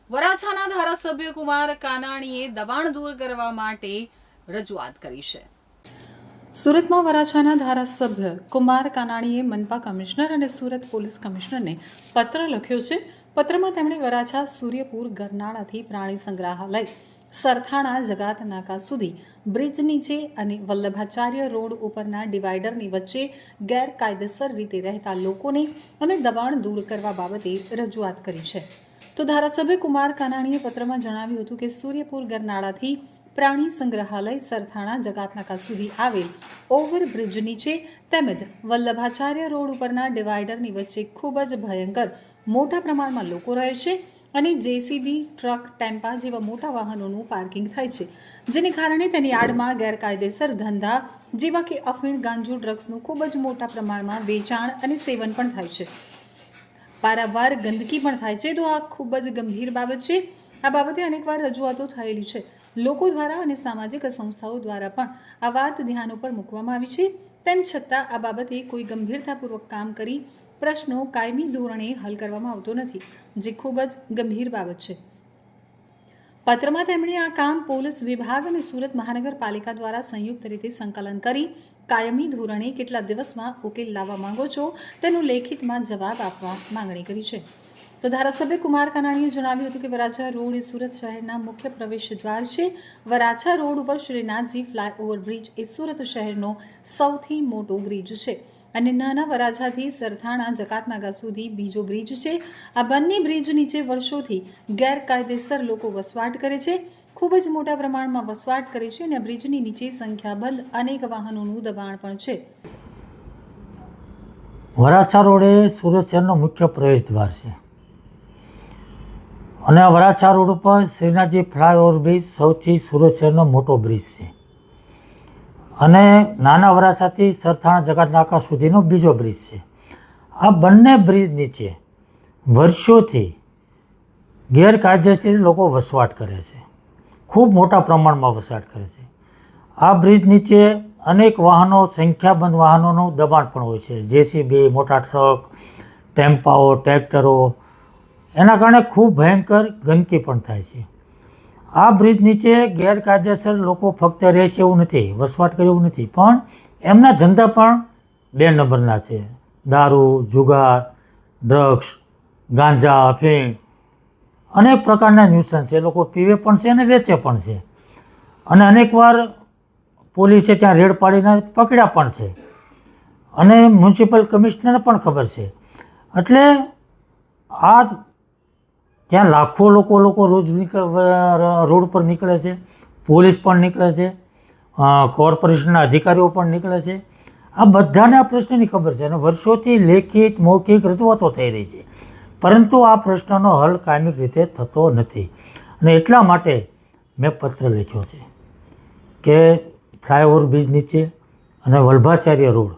વરાછાના ધારાસભ્ય કુમાર કાનાણીએ દબાણ દૂર કરવા માટે રજૂઆત કરી છે। સુરતમાં વરાછાના ધારાસભ્ય કુમાર કાનાણીએ મનપા કમિશનર અને સુરત પોલીસ કમિશનરને પત્ર લખ્યો છે। પત્રમાં તેમણે વરાછા સૂર્યપુર ગરનાળાથી પ્રાણી સંગ્રહાલય સરથાણા જગાત નાકા સુધી બ્રિજ નીચે અને વલ્લભાચાર્ય રોડ ઉપરના ડિવાઈડરની વચ્ચે ગેરકાયદેસર રીતે રહેતા લોકોને અને દબાણ દૂર કરવા બાબતે રજૂઆત કરી છે। તો ધારાસભ્ય કુમાર કાનાણીએ પત્રમાં જણાવ્યું હતું કે સૂર્યપુર ગરનાળાથી પ્રાણી સંગ્રહાલય સરથાણા જગાતનાકા સુધી આવેલ ઓવરબ્રિજ નીચે તેમજ વલ્લભાચાર્ય રોડ ઉપરના ડિવાઈડરની વચ્ચે ખૂબ જ ભયંકર મોટા પ્રમાણમાં લોકો રહે છે અને જેસીબી ટ્રક ટેમ્પા જેવા મોટા વાહનોનું પાર્કિંગ થાય છે, જેને કારણે તેની આડમાં ગેરકાયદેસર ધંધા જેવા કે અફીણ ગાંજો ડ્રગ્સનું ખૂબ જ મોટા પ્રમાણમાં વેચાણ અને સેવન પણ થાય છે। વારંવાર ગંદકી પણ થાય છે। તો આ ખૂબ જ ગંભીર બાબત છે। આ બાબતે અનેકવાર રજૂઆતો થયેલી છે। લોકો દ્વારા અને સામાજિક સંસ્થાઓ દ્વારા પણ આ વાત ધ્યાન ઉપર મૂકવામાં આવી છે। તેમ છતાં આ બાબતે કોઈ ગંભીરતાપૂર્વક કામ કરી પ્રશ્નો કાયમી ધોરણે હલ કરવામાં આવતો નથી, જે ખૂબ જ ગંભીર બાબત છે। પત્રમાં તેમણે આ કામ પોલીસ વિભાગ અને સુરત મહાનગરપાલિકા દ્વારા સંયુક્ત રીતે સંકલન કરી કાયમી ધોરણે કેટલા દિવસમાં ઉકેલ લાવવા માંગો છો તેનો લેખિતમાં જવાબ આપવા માંગણી કરી છે। તો ધારાસભ્ય કુમાર કાનાણીએ જણાવ્યું હતું કે વરાછા રોડ એ સુરત શહેરના મુખ્ય પ્રવેશ દ્વાર છે। વરાછા રોડ ઉપર શ્રીનાથજી ફ્લાયઓવર બ્રિજ એ સુરત શહેરનો સૌથી મોટો બ્રિજ છે અને નાના વરાછાથી સરથાણા જકાતનાકા સુધી બીજો બ્રિજ છે। આ બંને બ્રિજ નીચે વર્ષોથી ગેરકાયદેસર લોકો વસવાટ કરે છે, ખૂબ જ મોટા પ્રમાણમાં વસવાટ કરે છે અને બ્રિજની નીચે સંખ્યાબંધ અનેક વાહનોનું દબાણ પણ છે। વરાછા રોડ એ સુરત શહેરનો મુખ્ય પ્રવેશ દ્વાર છે અને વરાછા રોડ ઉપર શ્રીનાથજી ફ્લાયઓવર બ્રિજ સૌથી સુરત શહેરનો મોટો બ્રિજ છે અને નાના વરાછાથી સરથાણા જકાતનાકા સુધીનો બીજો બ્રિજ છે। આ બંને બ્રિજ નીચે વર્ષોથી ગેરકાયદેસર લોકો વસવાટ કરે છે, ખૂબ મોટા પ્રમાણમાં વસવાટ કરે છે। આ બ્રિજ નીચે અનેક વાહનો, સંખ્યાબંધ વાહનોનું દબાણ પણ હોય છે, જેસીબી, મોટા ટ્રક, ટેમ્પાઓ, ટ્રેક્ટરો, એના કારણે ખૂબ ભયંકર ગંદકી પણ થાય છે। આ બ્રિજ નીચે ગેરકાયદેસર લોકો ફક્ત રહેશે એવું નથી, વસવાટ કરે એવું નથી, પણ એમના ધંધા પણ 2 નંબરના છે। દારૂ, જુગાર, ડ્રગ્સ, ગાંજા, અફીણ, અનેક પ્રકારના ન્યુસન્સ એ લોકો પીવે પણ છે અને વેચે પણ છે અને અનેકવાર પોલીસે ત્યાં રેડ પાડીને પકડ્યા પણ છે અને મ્યુનિસિપલ કમિશનરને પણ ખબર છે। એટલે આ ત્યાં લાખો લોકો રોજ રોડ પર નીકળે છે, પોલીસ પણ નીકળે છે, કોર્પોરેશનના અધિકારીઓ પણ નીકળે છે। આ બધાને આ પ્રશ્નની ખબર છે અને વર્ષોથી લેખિત મૌખિક રજૂઆતો થઈ રહી છે, પરંતુ આ પ્રશ્નનો હલ કાયમી રીતે થતો નથી અને એટલા માટે મેં પત્ર લખ્યો છે કે ફ્લાયઓવર બ્રિજ નીચે અને વલ્લભાચાર્ય રોડ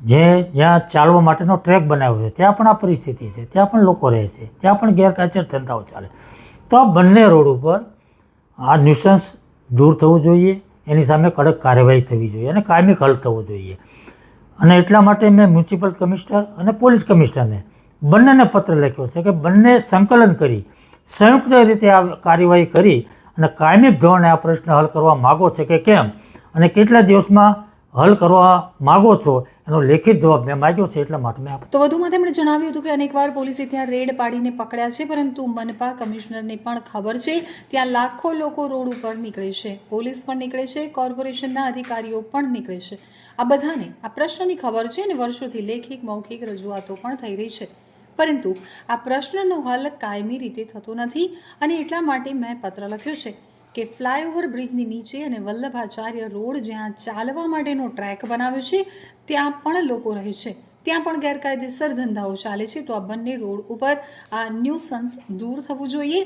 જ્યાં ચાલવા માટેનો ટ્રેક બનાવ્યો છે ત્યાં પણ આ પરિસ્થિતિ છે, ત્યાં પણ લોકો રહે છે, ત્યાં પણ ગેરકાયદેસર ધંધાઓ ચાલે। તો આ બંને રોડ ઉપર આ ન્યુસન્સ દૂર થવું જોઈએ, એની સામે કડક કાર્યવાહી થવી જોઈએ અને કાયમી હલ થવો જોઈએ અને એટલા માટે મેં મ્યુનિસિપલ કમિશનર અને પોલીસ કમિશનરને બંનેને પત્ર લખ્યો છે કે બંને સંકલન કરી સંયુક્ત રીતે આ કાર્યવાહી કરી અને કાયમી ધોરણે આ પ્રશ્ન હલ કરવા માગો છે કે કેમ અને કેટલા દિવસમાં હલ કરવા માગો છો એનો લેખિત જવાબ મેં માગ્યો છે, એટલા માટે મેં તો વધુમાં તેમણે જણાવ્યું હતું કે અનેકવાર પોલીસે ત્યાં રેડ પાડીને પકડ્યા છે, પરંતુ મનપા કમિશનરને પણ ખબર છે ત્યાં લાખો લોકો રોડ ઉપર નીકળે છે, પોલીસ પણ નીકળે છે, કોર્પોરેશનના અધિકારીઓ પણ નીકળે છે। આ બધાને આ પ્રશ્નની ખબર છે અને વર્ષોથી લેખિત મૌખિક રજૂઆતો પણ થઈ રહી છે, પરંતુ આ પ્રશ્નનો હલ કાયમી રીતે થતો નથી અને એટલા માટે મેં પત્ર લખ્યો છે કે ફ્લાયઓવર બ્રિજની નીચે અને વલ્લભાચાર્ય રોડ જ્યાં ચાલવા માટેનો ટ્રેક બનાવ્યો છે ત્યાં પણ લોકો રહે છે, ત્યાં પણ ગેરકાયદેસર ધંધાઓ ચાલે છે। તો આ બંને રોડ ઉપર આ ન્યુસન્સ દૂર થવું જોઈએ,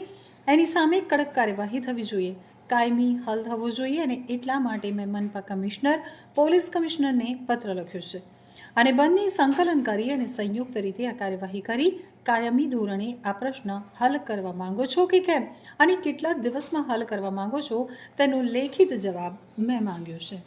એની સામે કડક કાર્યવાહી થવી જોઈએ, કાયમી હલ થવો જોઈએ અને એટલા માટે મેં મનપા કમિશનર, પોલીસ કમિશનરને પત્ર લખ્યો છે અને બંને સંકલન કરી અને સંયુક્ત રીતે આ કાર્યવાહી કરી કાયમી ધોરણે આ પ્રશ્ન હલ કરવા માંગો છો કે કેમ અને કેટલા દિવસમાં હલ કરવા માંગો છો તેનો લેખિત જવાબ મેં માંગ્યો છે।